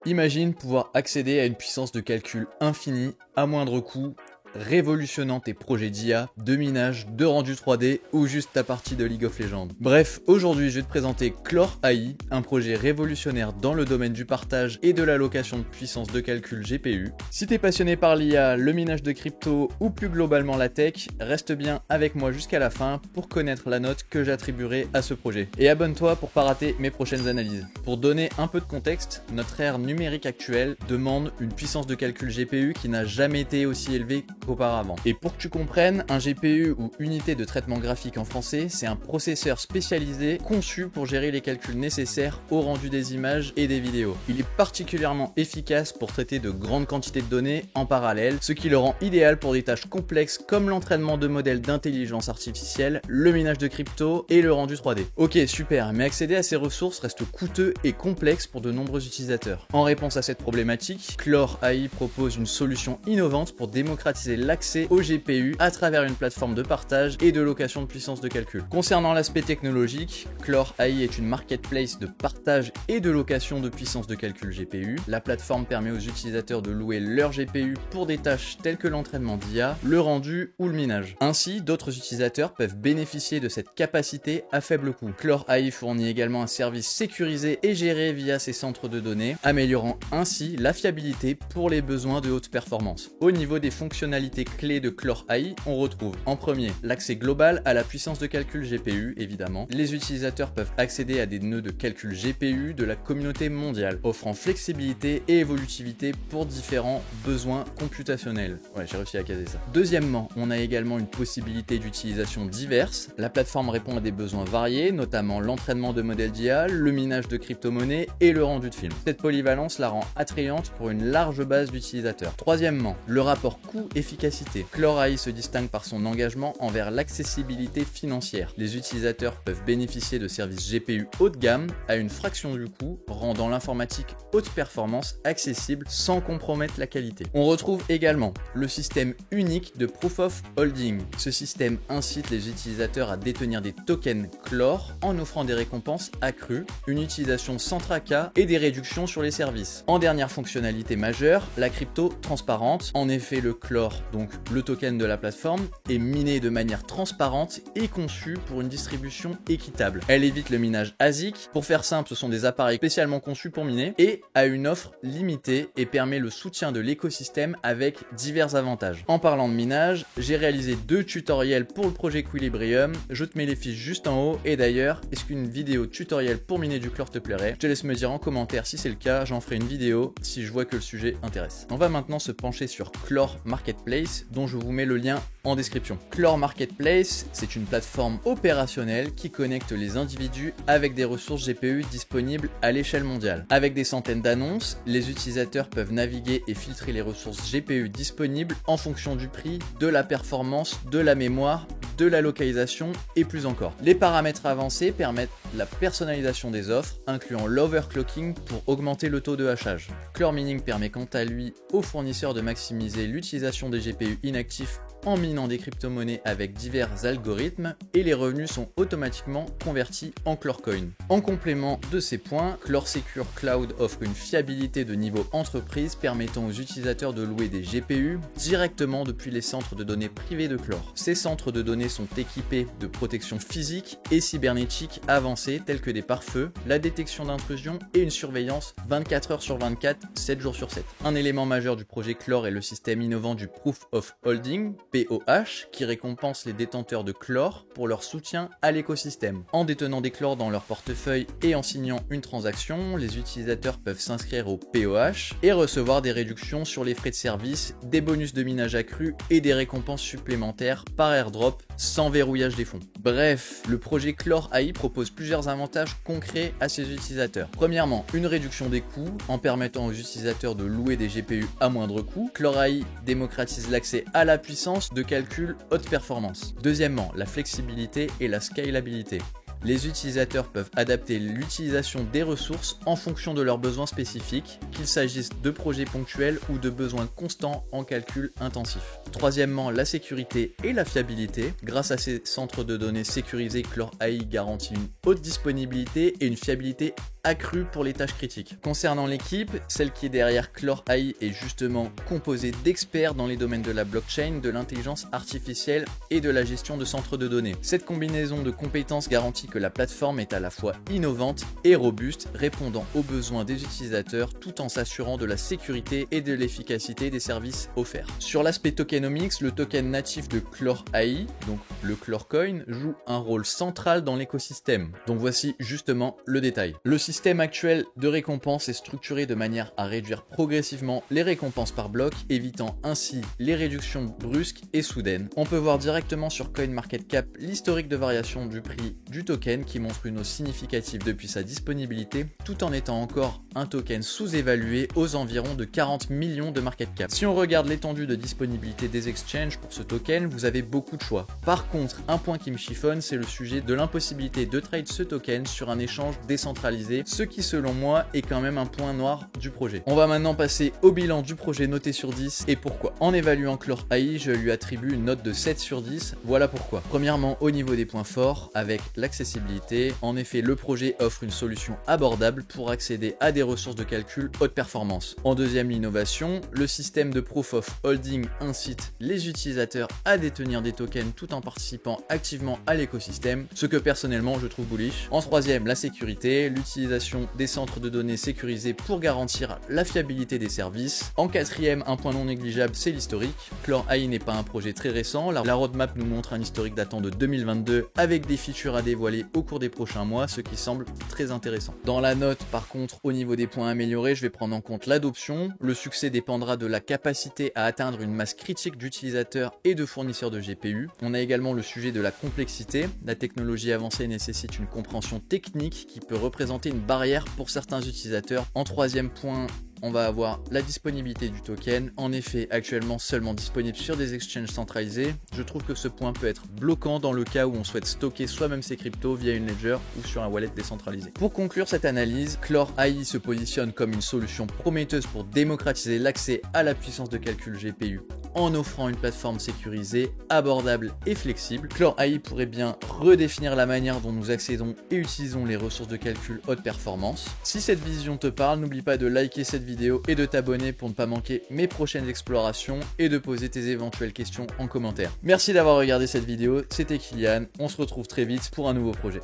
Imagine pouvoir accéder à une puissance de calcul infinie à moindre coût, révolutionnant tes projets d'IA, de minage, de rendu 3D ou juste ta partie de League of Legends. Bref, aujourd'hui je vais te présenter Clore AI, un projet révolutionnaire dans le domaine du partage et de l'allocation de puissance de calcul GPU. Si t'es passionné par l'IA, le minage de crypto ou plus globalement la tech, reste bien avec moi jusqu'à la fin pour connaître la note que j'attribuerai à ce projet. Et abonne-toi pour pas rater mes prochaines analyses. Pour donner un peu de contexte, notre ère numérique actuelle demande une puissance de calcul GPU qui n'a jamais été aussi élevée qu'auparavant. Et pour que tu comprennes, un GPU ou unité de traitement graphique en français, c'est un processeur spécialisé conçu pour gérer les calculs nécessaires au rendu des images et des vidéos. Il est particulièrement efficace pour traiter de grandes quantités de données en parallèle, ce qui le rend idéal pour des tâches complexes comme l'entraînement de modèles d'intelligence artificielle, le minage de crypto et le rendu 3D. Ok, super, mais accéder à ces ressources reste coûteux et complexe pour de nombreux utilisateurs. En réponse à cette problématique, Clore AI propose une solution innovante pour démocratiser l'accès au GPU à travers une plateforme de partage et de location de puissance de calcul. Concernant l'aspect technologique, Clore AI est une marketplace de partage et de location de puissance de calcul GPU. La plateforme permet aux utilisateurs de louer leur GPU pour des tâches telles que l'entraînement d'IA, le rendu ou le minage. Ainsi, d'autres utilisateurs peuvent bénéficier de cette capacité à faible coût. Clore AI fournit également un service sécurisé et géré via ses centres de données, améliorant ainsi la fiabilité pour les besoins de haute performance. Au niveau des fonctionnalités clés de Clore AI, on retrouve en premier l'accès global à la puissance de calcul GPU, évidemment. Les utilisateurs peuvent accéder à des nœuds de calcul GPU de la communauté mondiale, offrant flexibilité et évolutivité pour différents besoins computationnels. Ouais, j'ai réussi à caser ça. Deuxièmement, on a également une possibilité d'utilisation diverse. La plateforme répond à des besoins variés, notamment l'entraînement de modèles d'IA, le minage de crypto-monnaies et le rendu de films. Cette polyvalence la rend attrayante pour une large base d'utilisateurs. Troisièmement, le rapport coût-efficacité. Clore AI se distingue par son engagement envers l'accessibilité financière. Les utilisateurs peuvent bénéficier de services GPU haut de gamme à une fraction du coût, rendant l'informatique haute performance accessible sans compromettre la qualité. On retrouve également le système unique de Proof of Holding. Ce système incite les utilisateurs à détenir des tokens Clore en offrant des récompenses accrues, une utilisation sans tracas et des réductions sur les services. En dernière fonctionnalité majeure, la crypto transparente. En effet, le Clore, donc le token de la plateforme, est miné de manière transparente et conçu pour une distribution équitable. Elle évite le minage ASIC. Pour faire simple, ce sont des appareils spécialement conçus pour miner et a une offre limitée et permet le soutien de l'écosystème avec divers avantages. En parlant de minage, j'ai réalisé 2 tutoriels pour le projet Equilibrium. Je te mets les fiches juste en haut et d'ailleurs, est-ce qu'une vidéo tutoriel pour miner du Clore te plairait? Je te laisse me dire en commentaire si c'est le cas, j'en ferai une vidéo si je vois que le sujet intéresse. On va maintenant se pencher sur Clore Marketplace dont je vous mets le lien en description. Clore Marketplace, c'est une plateforme opérationnelle qui connecte les individus avec des ressources GPU disponibles à l'échelle mondiale. Avec des centaines d'annonces, les utilisateurs peuvent naviguer et filtrer les ressources GPU disponibles en fonction du prix, de la performance, de la mémoire, de la localisation et plus encore. Les paramètres avancés permettent la personnalisation des offres, incluant l'overclocking pour augmenter le taux de hachage. Clore Mining permet quant à lui aux fournisseurs de maximiser l'utilisation des GPU inactifs en minant des crypto-monnaies avec divers algorithmes et les revenus sont automatiquement convertis en Clorecoin. En complément de ces points, Clore Secure Cloud offre une fiabilité de niveau entreprise permettant aux utilisateurs de louer des GPU directement depuis les centres de données privés de Clore. Ces centres de données sont équipés de protection physique et cybernétique avancées telles que des pare-feux, la détection d'intrusion et une surveillance 24 heures sur 24, 7 jours sur 7. Un élément majeur du projet Clore est le système innovant du Proof of Holding, POH, qui récompense les détenteurs de Clore pour leur soutien à l'écosystème. En détenant des Clore dans leur portefeuille et en signant une transaction, les utilisateurs peuvent s'inscrire au POH et recevoir des réductions sur les frais de service, des bonus de minage accrus et des récompenses supplémentaires par airdrop sans verrouillage des fonds. Bref, le projet Clore AI propose plusieurs avantages concrets à ses utilisateurs. Premièrement, une réduction des coûts en permettant aux utilisateurs de louer des GPU à moindre coût. Clore AI démocratise l'accès à la puissance de calcul haute performance. Deuxièmement, la flexibilité et la scalabilité. Les utilisateurs peuvent adapter l'utilisation des ressources en fonction de leurs besoins spécifiques, qu'il s'agisse de projets ponctuels ou de besoins constants en calcul intensif. Troisièmement, la sécurité et la fiabilité. Grâce à ces centres de données sécurisés, Clore AI garantit une haute disponibilité et une fiabilité accrue pour les tâches critiques. Concernant l'équipe, celle qui est derrière Clore AI est justement composée d'experts dans les domaines de la blockchain, de l'intelligence artificielle et de la gestion de centres de données. Cette combinaison de compétences garantit que la plateforme est à la fois innovante et robuste, répondant aux besoins des utilisateurs tout en s'assurant de la sécurité et de l'efficacité des services offerts. Sur l'aspect tokenomics, le token natif de Clore AI, donc le Clorecoin, joue un rôle central dans l'écosystème. Donc voici justement le détail. Le système actuel de récompense est structuré de manière à réduire progressivement les récompenses par bloc, évitant ainsi les réductions brusques et soudaines. On peut voir directement sur CoinMarketCap l'historique de variation du prix du token qui montre une hausse significative depuis sa disponibilité, tout en étant encore un token sous-évalué aux environs de 40 millions de market cap. Si on regarde l'étendue de disponibilité des exchanges pour ce token, vous avez beaucoup de choix. Par contre, un point qui me chiffonne, c'est le sujet de l'impossibilité de trade ce token sur un échange décentralisé, ce qui selon moi est quand même un point noir du projet. On va maintenant passer au bilan du projet noté sur 10 et pourquoi. En évaluant Clore AI, je lui attribue une note de 7 sur 10, voilà pourquoi. Premièrement, au niveau des points forts, avec l'accessibilité, en effet le projet offre une solution abordable pour accéder à des ressources de calcul haute performance. En deuxième, l'innovation, le système de Proof of Holding incite les utilisateurs à détenir des tokens tout en participant activement à l'écosystème, ce que personnellement je trouve bullish. En troisième, la sécurité, l'utilisation des centres de données sécurisés pour garantir la fiabilité des services. En quatrième, un point non négligeable, c'est l'historique. Clore AI n'est pas un projet très récent, la roadmap nous montre un historique datant de 2022 avec des features à dévoiler au cours des prochains mois, ce qui semble très intéressant. Dans la note, par contre, au niveau des points améliorés, je vais prendre en compte l'adoption. Le succès dépendra de la capacité à atteindre une masse critique d'utilisateurs et de fournisseurs de GPU. On a également le sujet de la complexité. La technologie avancée nécessite une compréhension technique qui peut représenter une barrière pour certains utilisateurs. En troisième point, on va avoir la disponibilité du token. En effet, actuellement seulement disponible sur des exchanges centralisés. Je trouve que ce point peut être bloquant dans le cas où on souhaite stocker soi-même ses cryptos via une ledger ou sur un wallet décentralisé. Pour conclure cette analyse, Clore AI se positionne comme une solution prometteuse pour démocratiser l'accès à la puissance de calcul GPU en offrant une plateforme sécurisée, abordable et flexible. Clore AI pourrait bien redéfinir la manière dont nous accédons et utilisons les ressources de calcul haute performance. Si cette vision te parle, n'oublie pas de liker cette vidéo et de t'abonner pour ne pas manquer mes prochaines explorations et de poser tes éventuelles questions en commentaire. Merci d'avoir regardé cette vidéo, c'était Kylian, on se retrouve très vite pour un nouveau projet.